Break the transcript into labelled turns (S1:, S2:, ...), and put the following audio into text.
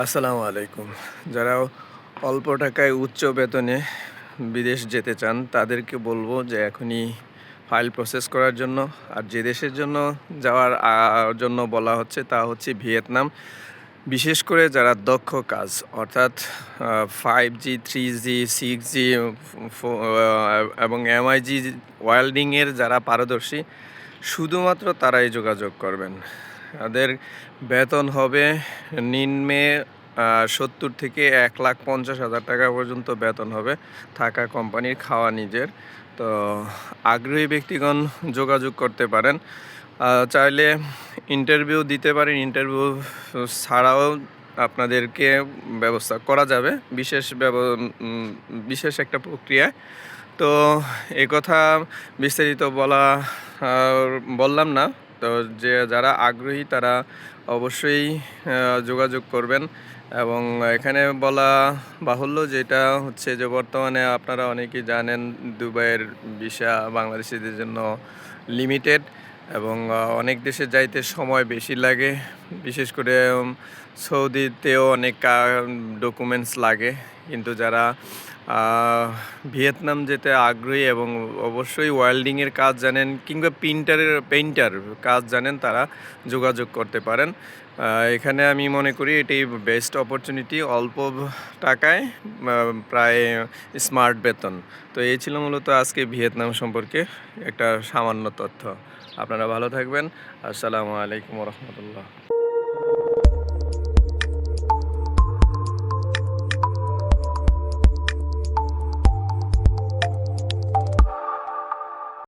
S1: আসসালামু আলাইকুম। যারা অল্প টাকায় উচ্চ বেতনে বিদেশ যেতে চান তাদেরকে বলবো যে এখনই ফাইল প্রসেস করার জন্য। আর যে দেশের জন্য যাওয়ার জন্য বলা হচ্ছে তা হচ্ছে ভিয়েতনাম। বিশেষ করে যারা দক্ষ কাজ অর্থাৎ 5G, 3G, 6G এবং MIG ওয়েল্ডিংয়ের যারা পারদর্শী শুধুমাত্র তারাই যোগাযোগ করবেন। তাদের বেতন হবে নিম্নে ৭০ থেকে ১,৫০,০০০ টাকা পর্যন্ত বেতন হবে, থাকা কোম্পানির, খাওয়া নিজের। তো আগ্রহী ব্যক্তিগণ যোগাযোগ করতে পারেন। চাইলে ইন্টারভিউ দিতে পারেন। ইন্টারভিউ ছাড়াও আপনাদেরকে ব্যবস্থা করা যাবে বিশেষ একটা প্রক্রিয়া। তো এই কথা বিস্তারিত বললাম না। তো যারা আগ্রহী তারা অবশ্যই যোগাযোগ করবেন। এবং এখানে বলা বাহুল্য যেটা হচ্ছে যে বর্তমানে আপনারা অনেকেই জানেন দুবাইয়ের ভিসা বাংলাদেশিদের জন্য লিমিটেড এবং অনেক দেশে যাইতে সময় বেশি লাগে। বিশেষ করে সৌদিতেও অনেক ডকুমেন্টস লাগে। কিন্তু যারা ভিয়েতনাম যেতে আগ্রহী এবং অবশ্যই ওয়েল্ডিংয়ের কাজ জানেন কিংবা পেইন্টার কাজ জানেন তারা যোগাযোগ করতে পারেন। এখানে আমি মনে করি এটাই বেস্ট অপরচুনিটি, অল্প টাকায় প্রায় স্মার্ট বেতন। তো এই ছিল মূলত আজকে ভিয়েতনাম সম্পর্কে একটা সামান্য তথ্য। আপনারা ভালো থাকবেন। আসসালামু আলাইকুম রহমতুল্লাহ।